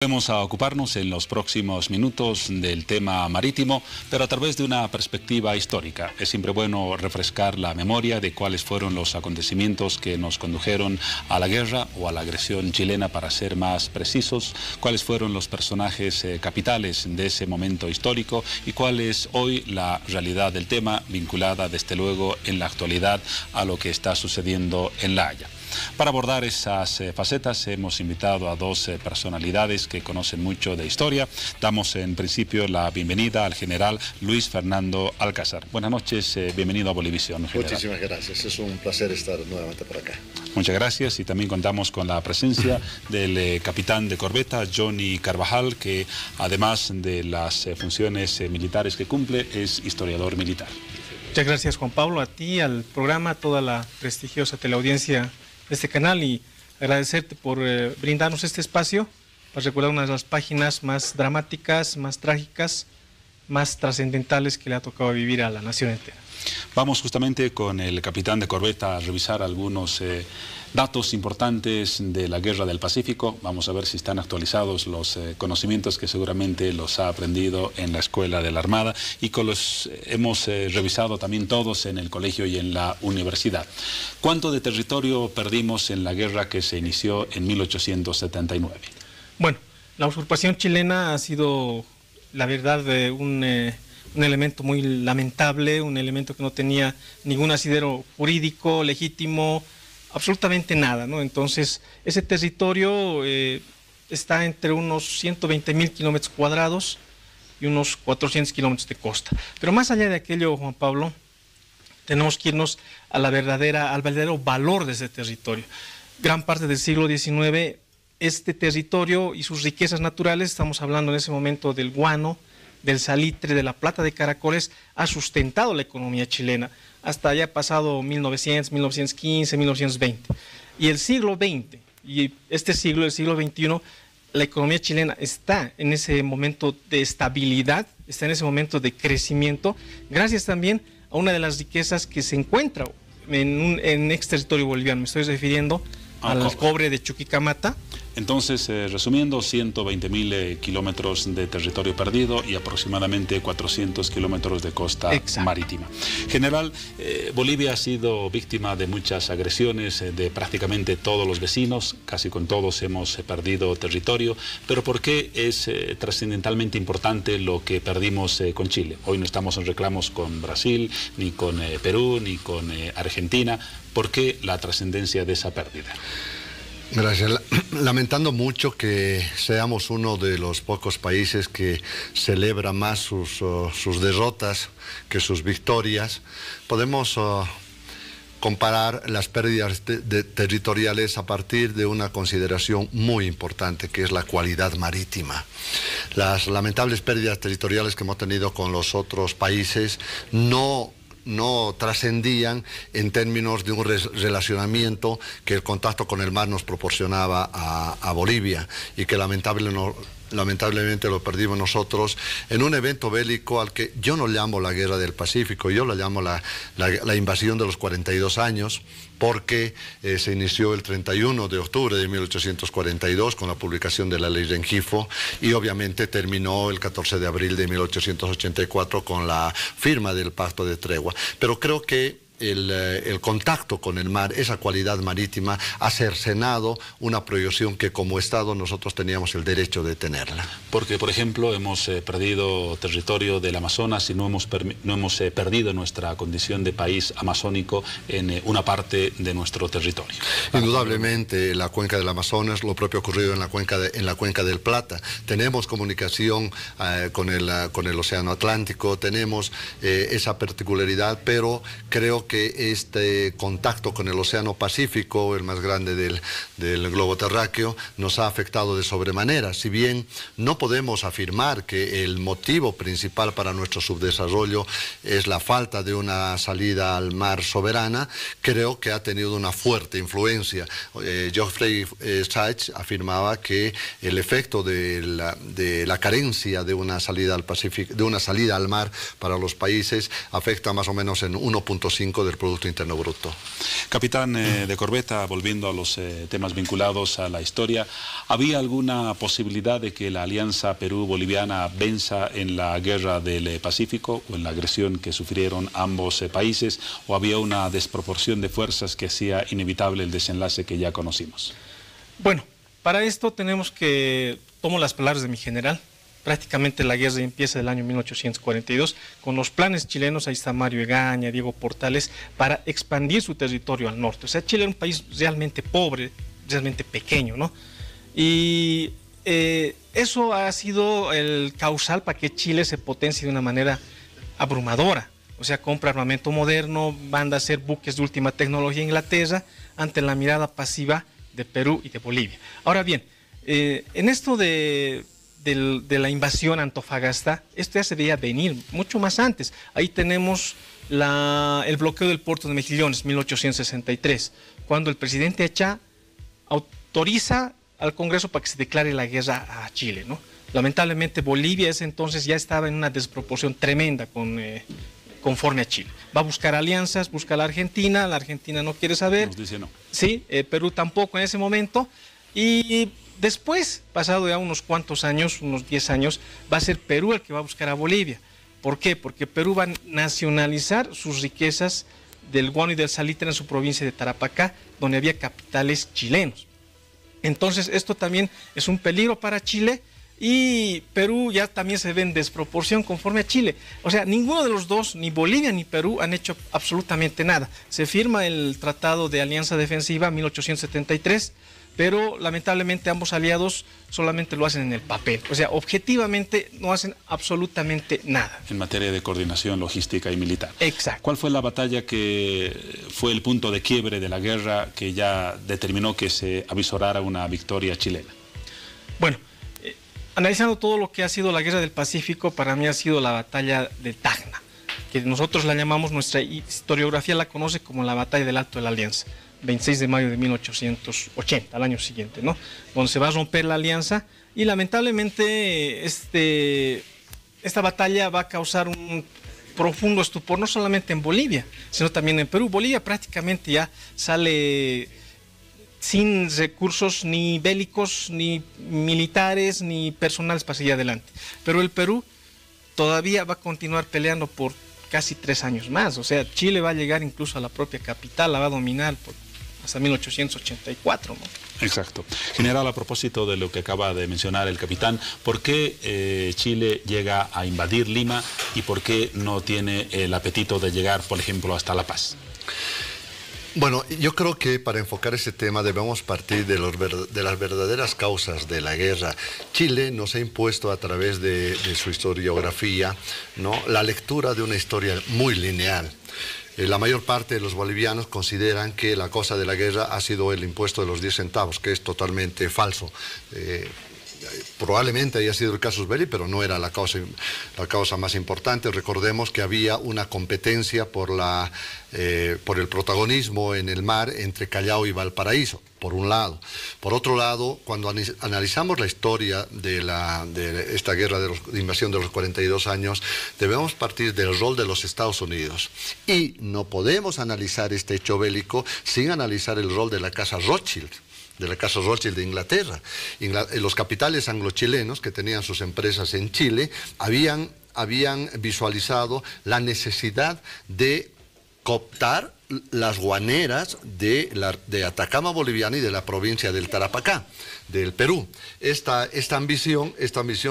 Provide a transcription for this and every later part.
Vamos a ocuparnos en los próximos minutos del tema marítimo, pero a través de una perspectiva histórica. Es siempre bueno refrescar la memoria de cuáles fueron los acontecimientos que nos condujeron a la guerra o a la agresión chilena, para ser más precisos, cuáles fueron los personajes capitales de ese momento histórico y cuál es hoy la realidad del tema, vinculada desde luego en la actualidad a lo que está sucediendo en La Haya. Para abordar esas facetas hemos invitado a dos personalidades que conocen mucho de historia. Damos en principio la bienvenida al general Luis Fernando Alcázar. Buenas noches, bienvenido a Bolivisión, general. Muchísimas gracias, es un placer estar nuevamente por acá. Muchas gracias, y también contamos con la presencia del capitán de corbeta Johnny Carvajal, que además de las funciones militares que cumple, es historiador militar. Muchas gracias, Juan Pablo, a ti, al programa, a toda la prestigiosa teleaudiencia de este canal, y agradecerte por brindarnos este espacio para recordar una de las páginas más dramáticas, más trágicas, más trascendentales que le ha tocado vivir a la nación entera. Vamos justamente con el capitán de corbeta a revisar algunos datos importantes de la Guerra del Pacífico. Vamos a ver si están actualizados los conocimientos que seguramente los ha aprendido en la Escuela de la Armada y que los hemos revisado también todos en el colegio y en la universidad. ¿Cuánto de territorio perdimos en la guerra que se inició en 1879? Bueno, la usurpación chilena ha sido, la verdad, un elemento muy lamentable, un elemento que no tenía ningún asidero jurídico, legítimo, absolutamente nada, ¿no? Entonces, ese territorio está entre unos 120.000 kilómetros cuadrados y unos 400 kilómetros de costa. Pero más allá de aquello, Juan Pablo, tenemos que irnos a al verdadero valor de ese territorio. Gran parte del siglo XIX, este territorio y sus riquezas naturales, estamos hablando en ese momento del guano, del salitre, de la plata de caracoles, ha sustentado la economía chilena hasta ya pasado 1900, 1915, 1920. Y el siglo XX, y este siglo, el siglo XXI, la economía chilena está en ese momento de estabilidad, está en ese momento de crecimiento, gracias también a una de las riquezas que se encuentra en ex territorio boliviano. Me estoy refiriendo al cobre de Chuquicamata. Entonces, resumiendo, 120.000 kilómetros de territorio perdido y aproximadamente 400 kilómetros de costa marítima. General, Bolivia ha sido víctima de muchas agresiones de prácticamente todos los vecinos, casi con todos hemos perdido territorio, pero ¿por qué es trascendentalmente importante lo que perdimos con Chile? Hoy no estamos en reclamos con Brasil, ni con Perú, ni con Argentina. ¿Por qué la trascendencia de esa pérdida? Gracias. Lamentando mucho que seamos uno de los pocos países que celebra más sus derrotas que sus victorias, podemos comparar las pérdidas territoriales a partir de una consideración muy importante, que es la cualidad marítima. Las lamentables pérdidas territoriales que hemos tenido con los otros países no trascendían en términos de un relacionamiento que el contacto con el mar nos proporcionaba a Bolivia, y que lamentablemente lo perdimos nosotros en un evento bélico al que yo no llamo la Guerra del Pacífico, yo la llamo la invasión de los 42 años, porque se inició el 31 de octubre de 1842 con la publicación de la Ley Rengifo, y obviamente terminó el 14 de abril de 1884 con la firma del Pacto de Tregua. Pero creo que el contacto con el mar, esa cualidad marítima, ha cercenado una proyección que como Estado nosotros teníamos el derecho de tenerla. Porque, por ejemplo, hemos perdido territorio del Amazonas y no hemos perdido nuestra condición de país amazónico en una parte de nuestro territorio. Indudablemente, la cuenca del Amazonas, lo propio ocurrido en la cuenca del Plata. Tenemos comunicación con el Océano Atlántico, tenemos esa particularidad, pero creo que este contacto con el Océano Pacífico, el más grande del globo terráqueo, nos ha afectado de sobremanera. Si bien no podemos afirmar que el motivo principal para nuestro subdesarrollo es la falta de una salida al mar soberana, creo que ha tenido una fuerte influencia. Geoffrey Sachs afirmaba que el efecto de la carencia de una salida al Pacífico, de una salida al mar para los países, afecta más o menos en 1.5 5 del Producto Interno Bruto. Capitán de corbeta, volviendo a los temas vinculados a la historia, ¿había alguna posibilidad de que la alianza Perú-Boliviana venza en la guerra del Pacífico o en la agresión que sufrieron ambos países, o había una desproporción de fuerzas que hacía inevitable el desenlace que ya conocimos? Bueno, para esto tenemos que, tomo las palabras de mi general, prácticamente la guerra empieza el año 1842 con los planes chilenos, ahí está Mario Egaña, Diego Portales, para expandir su territorio al norte. O sea, Chile era un país realmente pobre, realmente pequeño, ¿no? Y eso ha sido el causal para que Chile se potencie de una manera abrumadora. O sea, compra armamento moderno, manda a hacer buques de última tecnología a Inglaterra ante la mirada pasiva de Perú y de Bolivia. Ahora bien, en esto de la invasión a Antofagasta, esto ya se veía venir mucho más antes. Ahí tenemos el bloqueo del puerto de Mejillones, 1863, cuando el presidente Echá autoriza al Congreso para que se declare la guerra a Chile, ¿no? Lamentablemente Bolivia ese entonces ya estaba en una desproporción tremenda conforme a Chile. Va a buscar alianzas, busca a la Argentina no quiere saber. Nos dice no. Sí, Perú tampoco en ese momento. Y después, pasado ya unos cuantos años, unos 10 años, va a ser Perú el que va a buscar a Bolivia. ¿Por qué? Porque Perú va a nacionalizar sus riquezas del guano y del salitre en su provincia de Tarapacá, donde había capitales chilenos. Entonces, esto también es un peligro para Chile, y Perú ya también se ve en desproporción conforme a Chile. O sea, ninguno de los dos, ni Bolivia ni Perú, han hecho absolutamente nada. Se firma el Tratado de Alianza Defensiva en 1873, pero lamentablemente ambos aliados solamente lo hacen en el papel. O sea, objetivamente no hacen absolutamente nada. En materia de coordinación logística y militar. Exacto. ¿Cuál fue la batalla que fue el punto de quiebre de la guerra que ya determinó que se avisorara una victoria chilena? Bueno, analizando todo lo que ha sido la Guerra del Pacífico, para mí ha sido la batalla de Tacna, que nosotros la llamamos, nuestra historiografía la conoce como la batalla del Alto de la Alianza, 26 de mayo de 1880, al año siguiente, ¿no? Donde se va a romper la alianza, y lamentablemente esta batalla va a causar un profundo estupor, no solamente en Bolivia, sino también en Perú. Bolivia prácticamente ya sale sin recursos ni bélicos, ni militares, ni personales para seguir adelante. Pero el Perú todavía va a continuar peleando por casi 3 años más. O sea, Chile va a llegar incluso a la propia capital, la va a dominar hasta 1884, ¿no? Exacto. General, a propósito de lo que acaba de mencionar el capitán, ¿por qué Chile llega a invadir Lima y por qué no tiene el apetito de llegar, por ejemplo, hasta La Paz? Bueno, yo creo que para enfocar ese tema debemos partir de las verdaderas causas de la guerra. Chile nos ha impuesto a través de su historiografía, ¿no?, la lectura de una historia muy lineal. La mayor parte de los bolivianos consideran que la causa de la guerra ha sido el impuesto de los 10 centavos, que es totalmente falso. Probablemente haya sido el casus belli, pero no era la causa más importante. Recordemos que había una competencia por el protagonismo en el mar entre Callao y Valparaíso, por un lado. Por otro lado, cuando analizamos la historia de esta guerra de invasión de los 42 años, debemos partir del rol de los Estados Unidos. Y no podemos analizar este hecho bélico sin analizar el rol de la Casa Rothschild, de Inglaterra. Los capitales anglo-chilenos que tenían sus empresas en Chile habían visualizado la necesidad de cooptar las guaneras de Atacama boliviana y de la provincia del Tarapacá, del Perú. Esta ambición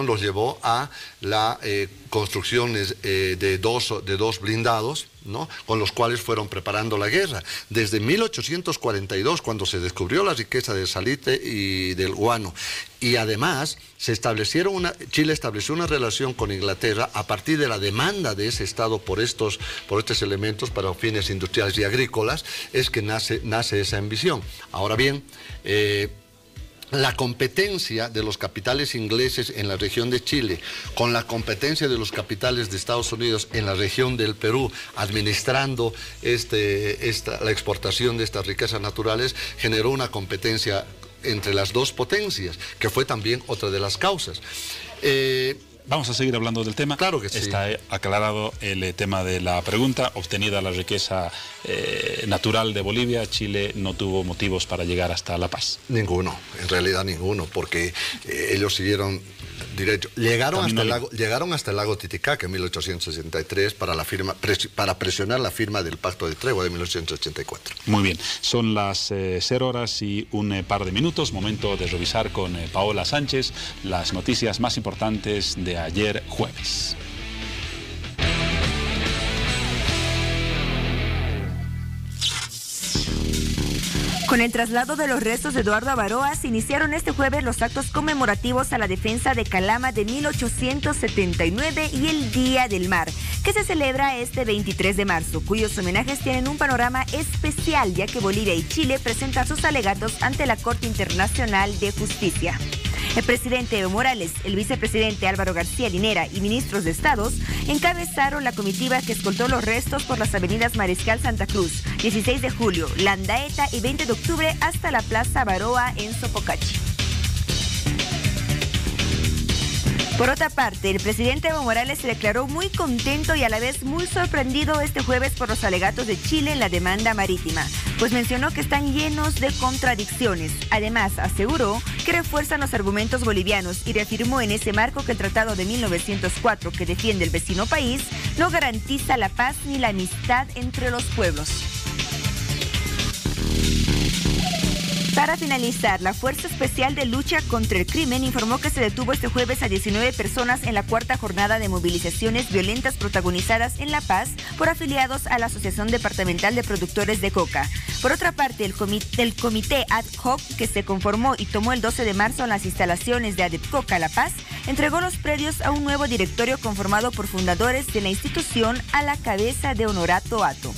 los llevó a la construcción de dos blindados, ¿no?, con los cuales fueron preparando la guerra. Desde 1842, cuando se descubrió la riqueza del salitre y del guano, y además Chile estableció una relación con Inglaterra a partir de la demanda de ese estado por estos elementos para fines industriales y agrícolas, es que nace esa ambición. Ahora bien, la competencia de los capitales ingleses en la región de Chile con la competencia de los capitales de Estados Unidos en la región del Perú, administrando la exportación de estas riquezas naturales, generó una competencia entre las dos potencias, que fue también otra de las causas. Vamos a seguir hablando del tema. Claro que sí. Está aclarado el tema de la pregunta. Obtenida la riqueza natural de Bolivia, Chile no tuvo motivos para llegar hasta La Paz. Ninguno, en realidad ninguno, porque ellos siguieron derecho. Llegaron hasta el lago Titicaca en 1863 para presionar la firma del Pacto de Tregua de 1884. Muy bien, son las 0 horas y un par de minutos, momento de revisar con Paola Sánchez las noticias más importantes de ayer jueves. Con el traslado de los restos de Eduardo Avaroa, se iniciaron este jueves los actos conmemorativos a la defensa de Calama de 1879 y el Día del Mar, que se celebra este 23 de marzo, cuyos homenajes tienen un panorama especial, ya que Bolivia y Chile presentan sus alegatos ante la Corte Internacional de Justicia. El presidente Evo Morales, el vicepresidente Álvaro García Linera y ministros de Estados encabezaron la comitiva que escoltó los restos por las avenidas Mariscal Santa Cruz, 16 de julio, Landaeta y 20 de octubre hasta la Plaza Avaroa en Sopocachi. Por otra parte, el presidente Evo Morales se declaró muy contento y a la vez muy sorprendido este jueves por los alegatos de Chile en la demanda marítima, pues mencionó que están llenos de contradicciones. Además, aseguró que refuerzan los argumentos bolivianos y reafirmó en ese marco que el Tratado de 1904, que defiende el vecino país, no garantiza la paz ni la amistad entre los pueblos. Para finalizar, la Fuerza Especial de Lucha contra el Crimen informó que se detuvo este jueves a 19 personas en la cuarta jornada de movilizaciones violentas protagonizadas en La Paz por afiliados a la Asociación Departamental de Productores de Coca. Por otra parte, el comité ad hoc que se conformó y tomó el 12 de marzo en las instalaciones de ADEPCOCA La Paz entregó los predios a un nuevo directorio conformado por fundadores de la institución a la cabeza de Honorato Ato.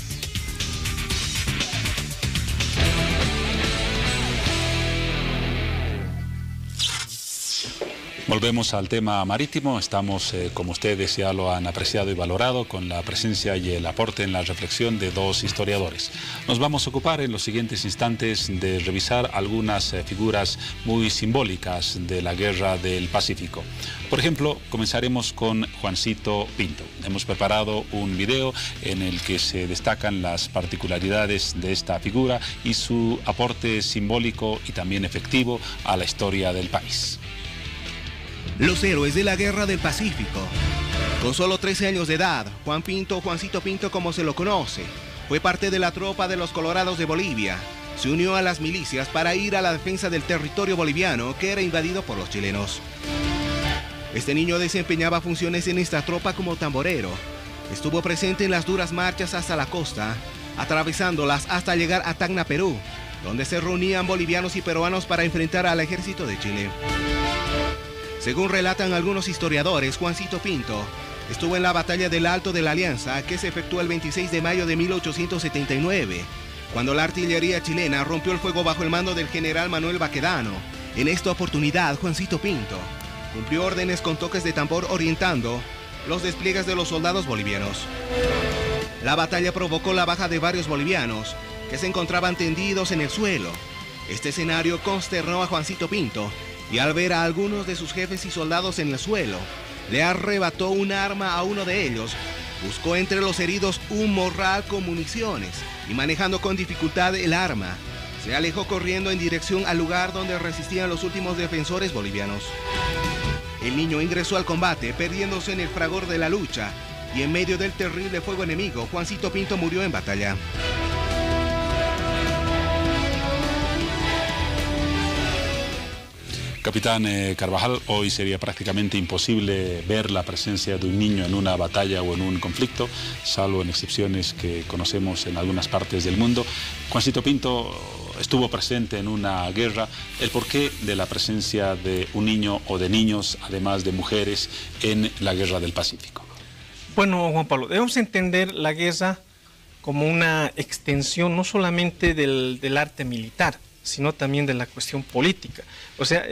Volvemos al tema marítimo. Estamos, como ustedes ya lo han apreciado y valorado, con la presencia y el aporte en la reflexión de dos historiadores. Nos vamos a ocupar en los siguientes instantes de revisar algunas figuras muy simbólicas de la Guerra del Pacífico. Por ejemplo, comenzaremos con Juancito Pinto. Hemos preparado un video en el que se destacan las particularidades de esta figura y su aporte simbólico y también efectivo a la historia del país. Los héroes de la Guerra del Pacífico. Con solo 13 años de edad, Juancito Pinto como se lo conoce, fue parte de la tropa de los Colorados de Bolivia. Se unió a las milicias para ir a la defensa del territorio boliviano que era invadido por los chilenos. Este niño desempeñaba funciones en esta tropa como tamborero. Estuvo presente en las duras marchas hasta la costa, atravesándolas hasta llegar a Tacna, Perú, donde se reunían bolivianos y peruanos para enfrentar al ejército de Chile. Según relatan algunos historiadores, Juancito Pinto estuvo en la batalla del Alto de la Alianza, que se efectuó el 26 de mayo de 1879, cuando la artillería chilena rompió el fuego bajo el mando del general Manuel Baquedano. En esta oportunidad, Juancito Pinto cumplió órdenes con toques de tambor orientando los despliegues de los soldados bolivianos. La batalla provocó la baja de varios bolivianos que se encontraban tendidos en el suelo. Este escenario consternó a Juancito Pinto, y al ver a algunos de sus jefes y soldados en el suelo, le arrebató un arma a uno de ellos, buscó entre los heridos un morral con municiones y manejando con dificultad el arma, se alejó corriendo en dirección al lugar donde resistían los últimos defensores bolivianos. El niño ingresó al combate, perdiéndose en el fragor de la lucha, y en medio del terrible fuego enemigo, Juancito Pinto murió en batalla. Capitán Carvajal, hoy sería prácticamente imposible ver la presencia de un niño en una batalla o en un conflicto, salvo en excepciones que conocemos en algunas partes del mundo. Juancito Pinto estuvo presente en una guerra. ¿El porqué de la presencia de un niño o de niños, además de mujeres, en la Guerra del Pacífico? Bueno, Juan Pablo, debemos entender la guerra como una extensión no solamente del arte militar, sino también de la cuestión política. O sea,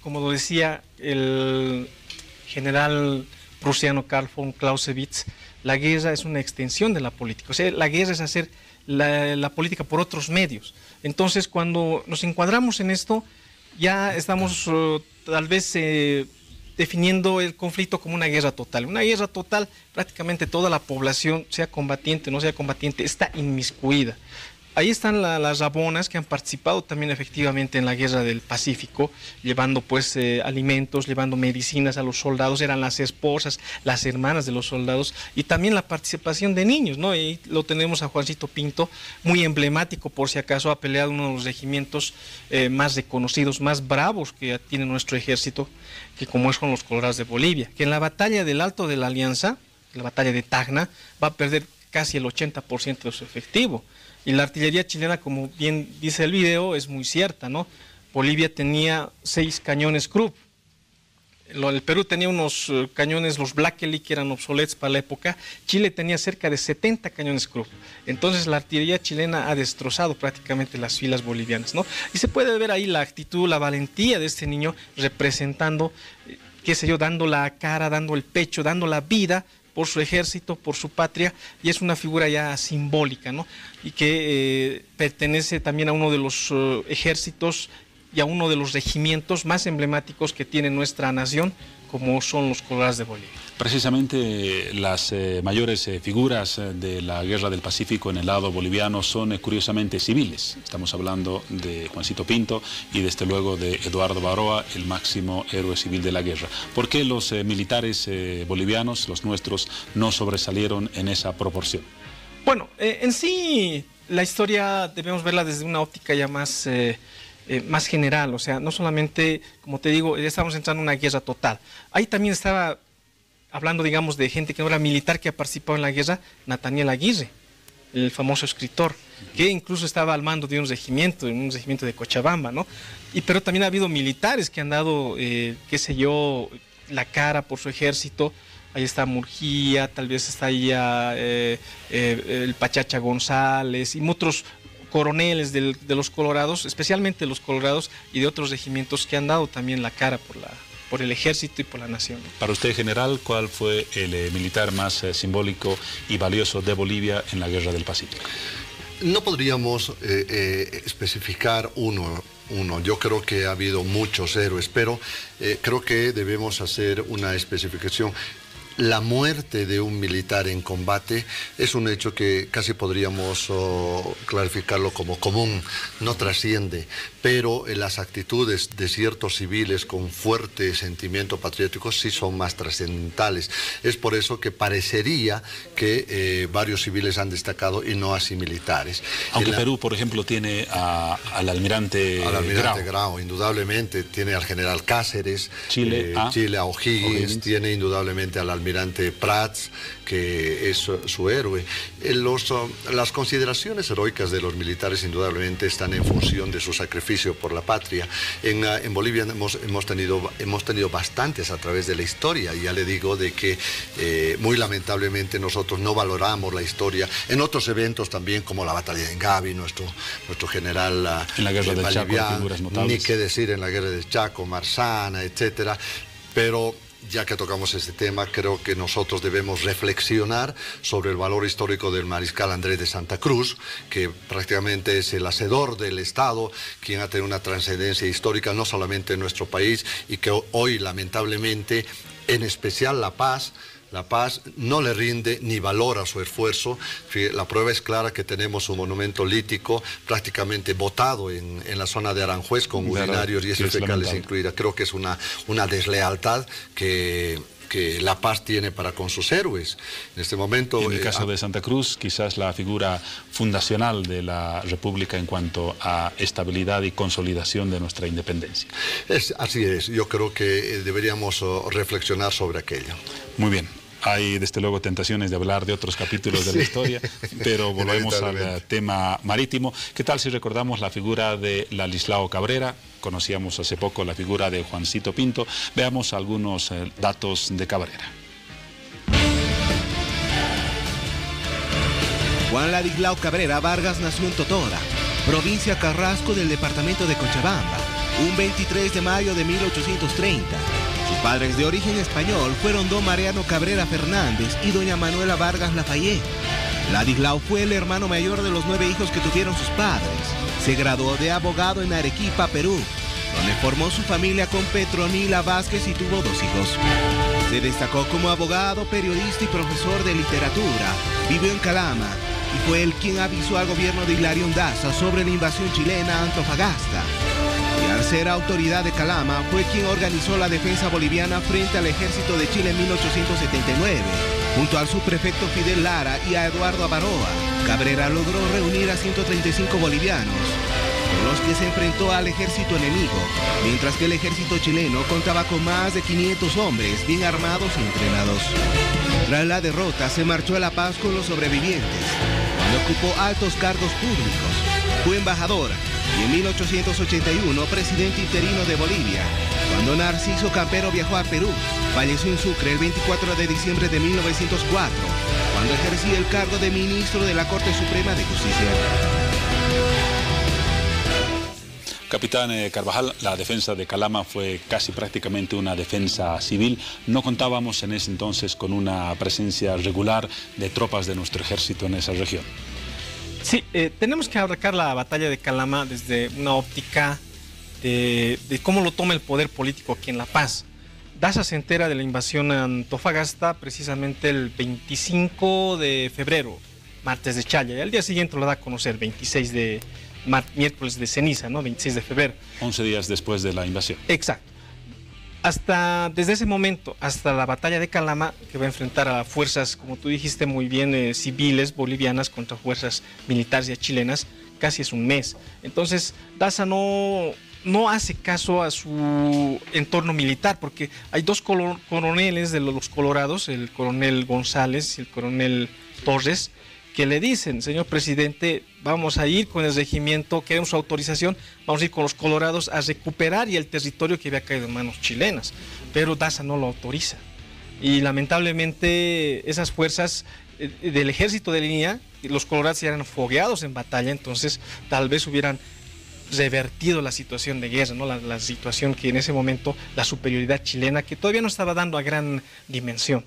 como lo decía el general prusiano Karl von Clausewitz, la guerra es una extensión de la política. O sea, la guerra es hacer la política por otros medios. Entonces, cuando nos encuadramos en esto, ya estamos tal vez definiendo el conflicto como una guerra total. Una guerra total, prácticamente toda la población, sea combatiente o no sea combatiente, está inmiscuida. Ahí están las rabonas que han participado también efectivamente en la guerra del Pacífico, llevando pues alimentos, llevando medicinas a los soldados, eran las esposas, las hermanas de los soldados, y también la participación de niños, ¿no? Y lo tenemos a Juancito Pinto, muy emblemático por si acaso, ha peleado uno de los regimientos más reconocidos, más bravos que tiene nuestro ejército, que como es con los Colorados de Bolivia, que en la batalla del Alto de la Alianza, la batalla de Tacna, va a perder casi el 80% de su efectivo. Y la artillería chilena, como bien dice el video, es muy cierta, ¿no? Bolivia tenía 6 cañones Krupp. El Perú tenía unos cañones, los Blackley, que eran obsoletos para la época. Chile tenía cerca de 70 cañones Krupp. Entonces la artillería chilena ha destrozado prácticamente las filas bolivianas, ¿no? Y se puede ver ahí la actitud, la valentía de este niño representando, qué sé yo, dando la cara, dando el pecho, dando la vida por su ejército, por su patria, y es una figura ya simbólica, ¿no? Y que pertenece también a uno de los ejércitos y a uno de los regimientos más emblemáticos que tiene nuestra nación, como son los Colorados de Bolivia. Precisamente las mayores figuras de la Guerra del Pacífico en el lado boliviano son curiosamente civiles. Estamos hablando de Juancito Pinto y desde luego de Eduardo Baroa, el máximo héroe civil de la guerra. ¿Por qué los militares bolivianos, los nuestros, no sobresalieron en esa proporción? Bueno, en sí la historia debemos verla desde una óptica ya más general, o sea, no solamente, como te digo, ya estamos entrando en una guerra total. Ahí también estaba hablando, digamos, de gente que no era militar, que ha participado en la guerra, Nathaniel Aguirre, el famoso escritor, que incluso estaba al mando de un regimiento de Cochabamba, ¿no? Pero también ha habido militares que han dado, qué sé yo, la cara por su ejército. Ahí está Murguía, tal vez está ahí el Pachacha González y otros coroneles de los Colorados, especialmente los Colorados y de otros regimientos que han dado también la cara por el ejército y por la nación. Para usted, general, ¿cuál fue el militar más simbólico y valioso de Bolivia en la Guerra del Pacífico? No podríamos especificar uno. Yo creo que ha habido muchos héroes, pero creo que debemos hacer una especificación. La muerte de un militar en combate es un hecho que casi podríamos clarificarlo como común, no trasciende, pero las actitudes de ciertos civiles con fuerte sentimiento patriótico sí son más trascendentales. Es por eso que parecería que varios civiles han destacado y no así militares. Aunque Perú, por ejemplo, tiene al almirante Grau, indudablemente, tiene al general Cáceres, Chile a O'Higgins, tiene indudablemente al almirante Prats, que es su héroe. Las consideraciones heroicas de los militares indudablemente están en función de su sacrificio por la patria. En Bolivia hemos tenido bastantes a través de la historia, y ya le digo de que muy lamentablemente nosotros no valoramos la historia en otros eventos también, como la batalla de Engabi, nuestro general en la guerra del Chaco, figuras notables. Ni qué decir en la guerra del Chaco, Marzana, etcétera, pero ya que tocamos este tema, creo que nosotros debemos reflexionar sobre el valor histórico del mariscal Andrés de Santa Cruz, que prácticamente es el hacedor del Estado, quien ha tenido una trascendencia histórica no solamente en nuestro país, y que hoy lamentablemente, en especial La Paz no le rinde ni valora su esfuerzo. La prueba es clara que tenemos un monumento lítico prácticamente botado en la zona de Aranjuez, con urinarios y heces fecales incluidas. Creo que es una deslealtad que La Paz tiene para con sus héroes. En este momento... En el caso de Santa Cruz, quizás la figura fundacional de la República en cuanto a estabilidad y consolidación de nuestra independencia. Así es, yo creo que deberíamos reflexionar sobre aquello. Muy bien. Hay desde luego tentaciones de hablar de otros capítulos de la historia, pero volvemos al tema marítimo. ¿Qué tal si recordamos la figura de Ladislao Cabrera? Conocíamos hace poco la figura de Juancito Pinto. Veamos algunos datos de Cabrera. Juan Ladislao Cabrera Vargas nació en Totora, provincia Carrasco del departamento de Cochabamba, un 23 de mayo de 1830. Sus padres de origen español fueron don Mariano Cabrera Fernández y doña Manuela Vargas Lafayette. Ladislao fue el hermano mayor de los 9 hijos que tuvieron sus padres. Se graduó de abogado en Arequipa, Perú. donde formó su familia con Petronila Vázquez y tuvo 2 hijos. Se destacó como abogado, periodista y profesor de literatura. Vivió en Calama y fue él quien avisó al gobierno de Hilarión Daza sobre la invasión chilena a Antofagasta. Y al ser autoridad de Calama, fue quien organizó la defensa boliviana frente al ejército de Chile en 1879, junto al subprefecto Fidel Lara y a Eduardo Avaroa. Cabrera logró reunir a 135 bolivianos, con los que se enfrentó al ejército enemigo, mientras que el ejército chileno contaba con más de 500 hombres bien armados y entrenados. Tras la derrota, se marchó a La Paz con los sobrevivientes, donde ocupó altos cargos públicos. Fue embajador y en 1881 presidente interino de Bolivia. Cuando Narciso Campero viajó a Perú, falleció en Sucre el 24 de diciembre de 1904, cuando ejercía el cargo de ministro de la Corte Suprema de Justicia. Capitán Carvajal, la defensa de Calama fue casi prácticamente una defensa civil. No contábamos en ese entonces con una presencia regular de tropas de nuestro ejército en esa región. Sí, tenemos que abarcar la batalla de Calama desde una óptica de cómo lo toma el poder político aquí en La Paz. Daza se entera de la invasión a Antofagasta precisamente el 25 de febrero, martes de Chaya, y al día siguiente lo da a conocer, 26 de miércoles de ceniza, ¿no? 26 de febrero. 11 días después de la invasión. Exacto. Desde ese momento hasta la batalla de Calama, que va a enfrentar a fuerzas, como tú dijiste muy bien, civiles bolivianas contra fuerzas militares y chilenas, casi es un mes. Entonces, Daza no hace caso a su entorno militar, porque hay 2 coroneles de los colorados, el coronel González y el coronel Torres, que le dicen: señor presidente, vamos a ir con el regimiento, queremos su autorización, vamos a ir con los colorados a recuperar y el territorio que había caído en manos chilenas. Pero Daza no lo autoriza. Y lamentablemente esas fuerzas del ejército de línea, los colorados ya eran fogueados en batalla, entonces tal vez hubieran revertido la situación de guerra, ¿no? La situación que en ese momento, la superioridad chilena, que todavía no estaba dando a gran dimensión.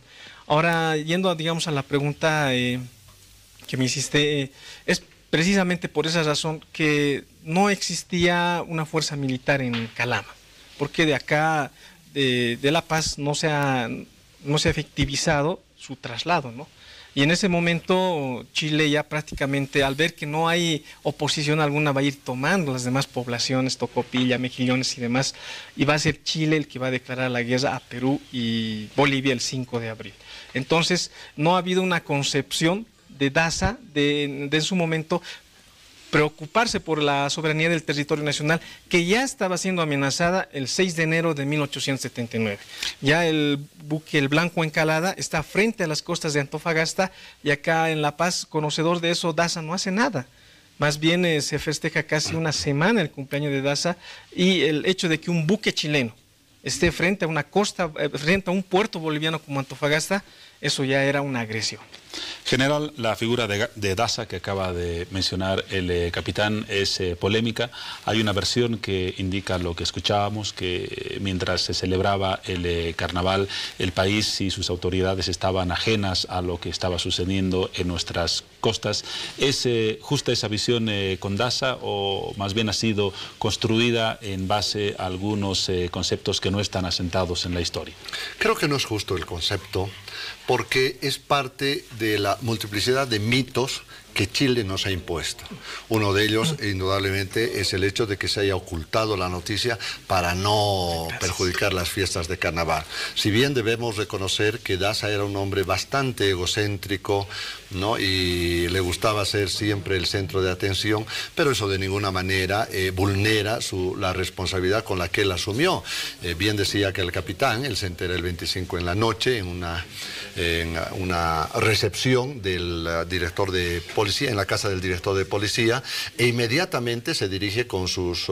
Ahora, yendo digamos a la pregunta que me hiciste, es precisamente por esa razón que no existía una fuerza militar en Calama, porque de acá, de La Paz, no se ha efectivizado su traslado, ¿no? Y en ese momento Chile ya prácticamente, al ver que no hay oposición alguna, va a ir tomando las demás poblaciones, Tocopilla, Mejillones y demás, y va a ser Chile el que va a declarar la guerra a Perú y Bolivia el 5 de abril. Entonces, no ha habido una concepción de Daza de en su momento preocuparse por la soberanía del territorio nacional, que ya estaba siendo amenazada el 6 de enero de 1879. Ya el buque El Blanco Encalada está frente a las costas de Antofagasta, y acá en La Paz, conocedor de eso, Daza no hace nada. Más bien se festeja casi una semana el cumpleaños de Daza, y el hecho de que un buque chileno esté frente a una costa, frente a un puerto boliviano como Antofagasta, eso ya era una agresión. General, la figura de Daza que acaba de mencionar el capitán es polémica. Hay una versión que indica lo que escuchábamos, que mientras se celebraba el carnaval, el país y sus autoridades estaban ajenas a lo que estaba sucediendo en nuestras costas. ¿Es justa esa visión con Daza, o más bien ha sido construida en base a algunos conceptos que no están asentados en la historia? Creo que no es justo el concepto, porque es parte de la multiplicidad de mitos que Chile nos ha impuesto. Uno de ellos, indudablemente, es el hecho de que se haya ocultado la noticia para no perjudicar las fiestas de carnaval. Si bien debemos reconocer que Daza era un hombre bastante egocéntrico, ¿no? Y le gustaba ser siempre el centro de atención, pero eso de ninguna manera vulnera la responsabilidad con la que él asumió. Bien decía que el capitán, él se entera el 25 en la noche en una recepción del director de policía, en la casa del director de policía, e inmediatamente se dirige con sus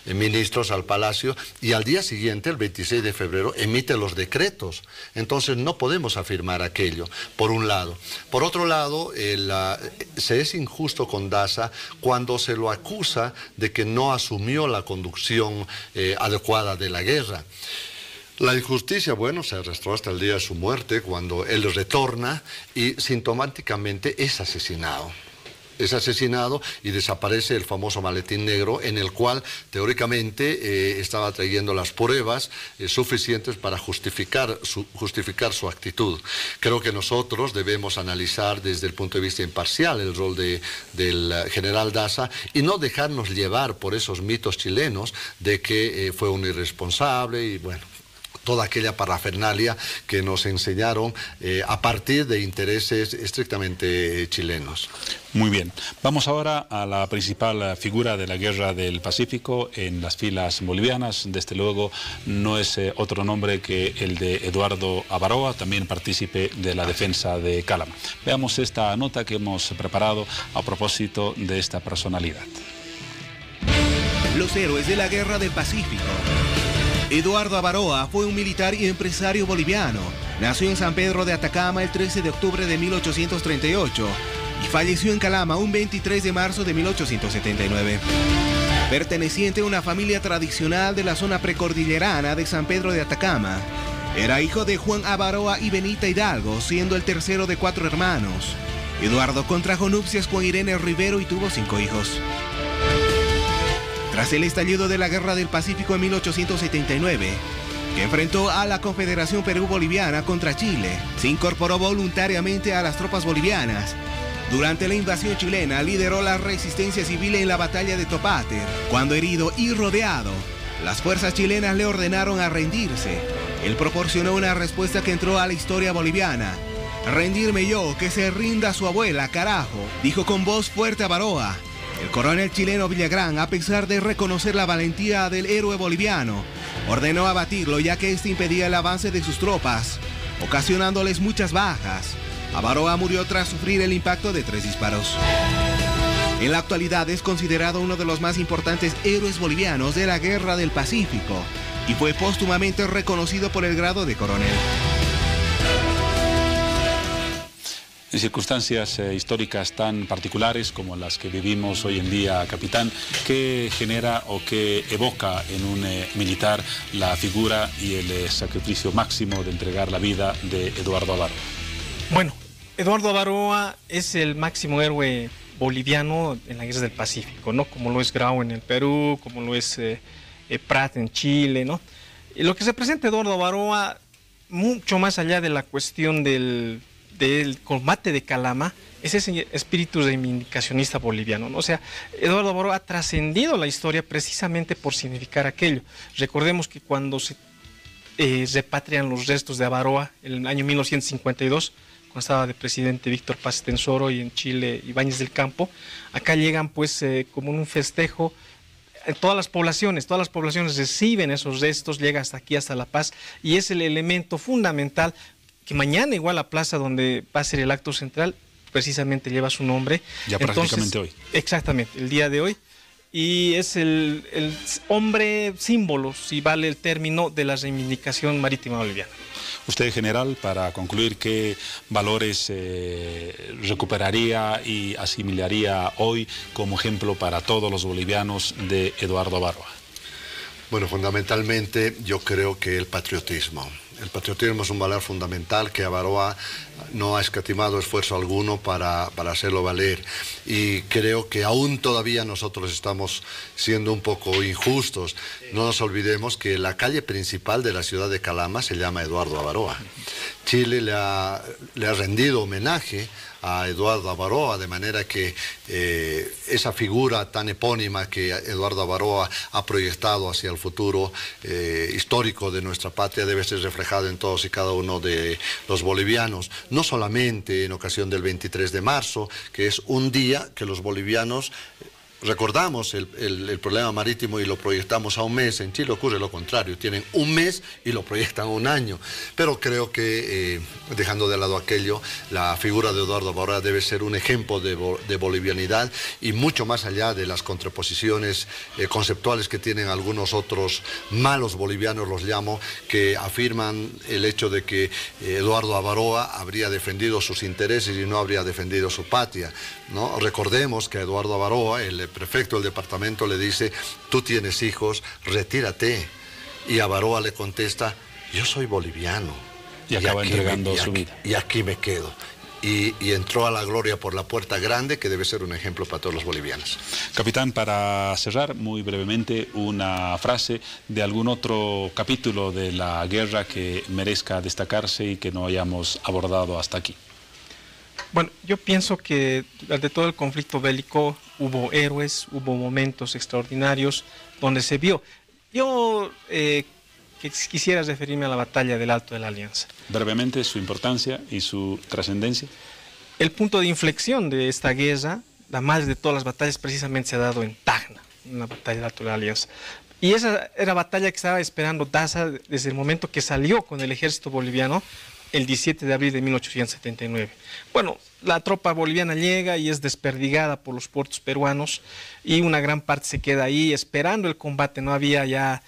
ministros al palacio, y al día siguiente, el 26 de febrero, emite los decretos. Entonces no podemos afirmar aquello, por un lado. Por otro lado, se es injusto con Daza cuando se lo acusa de que no asumió la conducción adecuada de la guerra. La injusticia, bueno, se arrastró hasta el día de su muerte, cuando él retorna y sintomáticamente es asesinado. es asesinado y desaparece el famoso maletín negro en el cual teóricamente estaba trayendo las pruebas suficientes para justificar su actitud. Creo que nosotros debemos analizar desde el punto de vista imparcial el rol del general Daza y no dejarnos llevar por esos mitos chilenos de que fue un irresponsable y bueno, toda aquella parafernalia que nos enseñaron a partir de intereses estrictamente chilenos. Muy bien. Vamos ahora a la principal figura de la Guerra del Pacífico en las filas bolivianas. Desde luego no es otro nombre que el de Eduardo Avaroa, también partícipe de la defensa de Calama. Veamos esta nota que hemos preparado a propósito de esta personalidad. Los héroes de la Guerra del Pacífico. Eduardo Avaroa fue un militar y empresario boliviano. Nació en San Pedro de Atacama el 13 de octubre de 1838 y falleció en Calama un 23 de marzo de 1879. Perteneciente a una familia tradicional de la zona precordillerana de San Pedro de Atacama, era hijo de Juan Avaroa y Benita Hidalgo, siendo el tercero de 4 hermanos. Eduardo contrajo nupcias con Irene Rivero y tuvo 5 hijos. Tras el estallido de la Guerra del Pacífico en 1879, que enfrentó a la Confederación Perú-Boliviana contra Chile, se incorporó voluntariamente a las tropas bolivianas. Durante la invasión chilena, lideró la resistencia civil en la batalla de Topáter. Cuando herido y rodeado, las fuerzas chilenas le ordenaron a rendirse. Él proporcionó una respuesta que entró a la historia boliviana. «Rendirme yo, que se rinda su abuela, carajo», dijo con voz fuerte Avaroa. El coronel chileno Villagrán, a pesar de reconocer la valentía del héroe boliviano, ordenó abatirlo ya que este impedía el avance de sus tropas, ocasionándoles muchas bajas. Avaroa murió tras sufrir el impacto de 3 disparos. En la actualidad es considerado uno de los más importantes héroes bolivianos de la Guerra del Pacífico y fue póstumamente reconocido por el grado de coronel. En circunstancias históricas tan particulares como las que vivimos hoy en día, capitán, ¿qué genera o qué evoca en un militar la figura y el sacrificio máximo de entregar la vida de Eduardo Avaroa? Bueno, Eduardo Avaroa es el máximo héroe boliviano en la Guerra del Pacífico, ¿no? Como lo es Grau en el Perú, como lo es Prat en Chile, ¿no? Y lo que se presenta Eduardo Avaroa, mucho más allá de la cuestión del combate de Calama, es ese espíritu reivindicacionista boliviano, ¿no? O sea, Eduardo Avaroa ha trascendido la historia precisamente por significar aquello. Recordemos que cuando se repatrian los restos de Avaroa en el año 1952, cuando estaba de presidente Víctor Paz Tensoro y en Chile Ibáñez del Campo, acá llegan pues como en un festejo. Todas las poblaciones reciben esos restos, llega hasta aquí, hasta La Paz, y es el elemento fundamental que mañana igual la plaza donde va a ser el acto central precisamente lleva su nombre. Ya prácticamente hoy. Exactamente, el día de hoy. Y es el hombre símbolo, si vale el término, de la reivindicación marítima boliviana. Usted, general, para concluir, ¿qué valores recuperaría y asimilaría hoy como ejemplo para todos los bolivianos de Eduardo Avaroa? Bueno, fundamentalmente yo creo que el patriotismo. El patriotismo es un valor fundamental que Avaroa no ha escatimado esfuerzo alguno para hacerlo valer. Y creo que aún todavía nosotros estamos siendo un poco injustos. No nos olvidemos que la calle principal de la ciudad de Calama se llama Eduardo Avaroa. Chile le ha rendido homenaje a Eduardo Avaroa, de manera que esa figura tan epónima que Eduardo Avaroa ha proyectado hacia el futuro histórico de nuestra patria debe ser reflejado en todos y cada uno de los bolivianos, no solamente en ocasión del 23 de marzo, que es un día que los bolivianos recordamos el problema marítimo y lo proyectamos a un mes. En Chile ocurre lo contrario, tienen un mes y lo proyectan a un año. Pero creo que, dejando de lado aquello, la figura de Eduardo Avaroa debe ser un ejemplo de bolivianidad y mucho más allá de las contraposiciones conceptuales que tienen algunos otros malos bolivianos, los llamo, que afirman el hecho de que Eduardo Avaroa habría defendido sus intereses y no habría defendido su patria, ¿no? Recordemos que Eduardo Avaroa, el prefecto del departamento, le dice: tú tienes hijos, retírate. Y Avaroa le contesta: yo soy boliviano. Y acaba entregando su vida. Y aquí me quedo. y entró a la gloria por la puerta grande, que debe ser un ejemplo para todos los bolivianos. Capitán, para cerrar muy brevemente, una frase de algún otro capítulo de la guerra que merezca destacarse y que no hayamos abordado hasta aquí. Bueno, yo pienso que durante todo el conflicto bélico hubo héroes, hubo momentos extraordinarios donde se vio. Yo quisiera referirme a la batalla del Alto de la Alianza. Brevemente, su importancia y su trascendencia. El punto de inflexión de esta guerra, la madre de todas las batallas, precisamente se ha dado en Tacna, en la batalla del Alto de la Alianza. Y esa era batalla que estaba esperando Daza desde el momento que salió con el ejército boliviano el 17 de abril de 1879. Bueno, la tropa boliviana llega y es desperdigada por los puertos peruanos y una gran parte se queda ahí esperando el combate. No había ya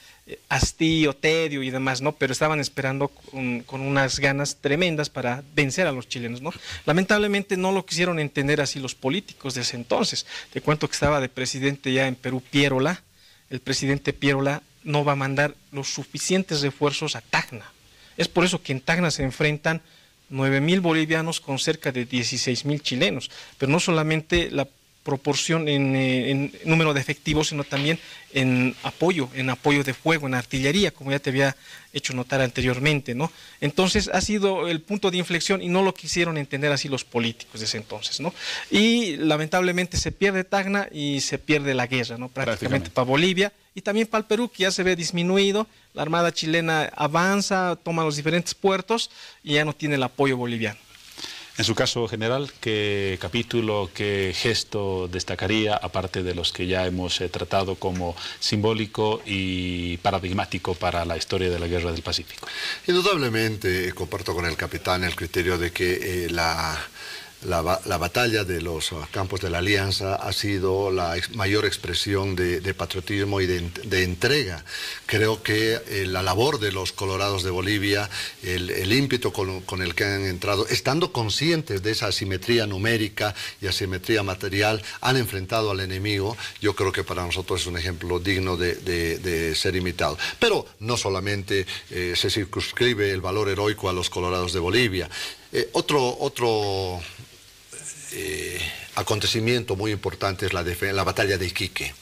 hastío, tedio y demás, ¿no? Pero estaban esperando con unas ganas tremendas para vencer a los chilenos, ¿no? Lamentablemente no lo quisieron entender así los políticos de ese entonces. Te cuento que estaba de presidente ya en Perú Pierola. El presidente Pierola no va a mandar los suficientes refuerzos a Tacna. Es por eso que en Tacna se enfrentan 9.000 bolivianos con cerca de 16.000 chilenos, pero no solamente la proporción en número de efectivos, sino también en apoyo de fuego, en artillería, como ya te había hecho notar anteriormente, ¿no? Entonces ha sido el punto de inflexión y no lo quisieron entender así los políticos de ese entonces, ¿no? Y lamentablemente se pierde Tacna y se pierde la guerra, ¿no? Prácticamente para Bolivia y también para el Perú, que ya se ve disminuido. La Armada chilena avanza, toma los diferentes puertos y ya no tiene el apoyo boliviano. En su caso, general, ¿qué capítulo, qué gesto destacaría, aparte de los que ya hemos tratado como simbólico y paradigmático para la historia de la Guerra del Pacífico? Indudablemente comparto con el capitán el criterio de que la batalla de los campos de la Alianza ha sido la mayor expresión de patriotismo y de entrega. Creo que la labor de los colorados de Bolivia, el ímpetu con el que han entrado, estando conscientes de esa asimetría numérica y asimetría material, han enfrentado al enemigo. Yo creo que para nosotros es un ejemplo digno de ser imitado. Pero no solamente se circunscribe el valor heroico a los colorados de Bolivia. Otro acontecimiento muy importante es la batalla de Iquique.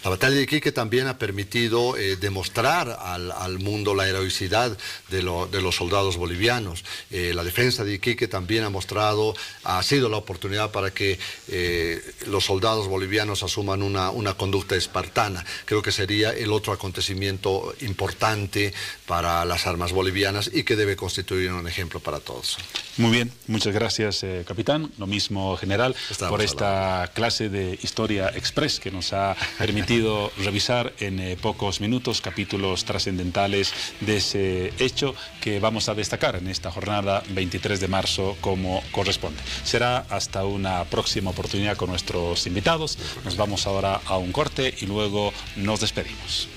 La batalla de Iquique también ha permitido demostrar al mundo la heroicidad de los soldados bolivianos. La defensa de Iquique también ha sido la oportunidad para que los soldados bolivianos asuman una conducta espartana. Creo que sería el otro acontecimiento importante para las armas bolivianas y que debe constituir un ejemplo para todos. Muy bien, muchas gracias, capitán. Lo mismo, general, por esta clase de Historia Express que nos ha permitido revisar en pocos minutos capítulos trascendentales de ese hecho que vamos a destacar en esta jornada 23 de marzo como corresponde. Será hasta una próxima oportunidad con nuestros invitados. Nos vamos ahora a un corte y luego nos despedimos.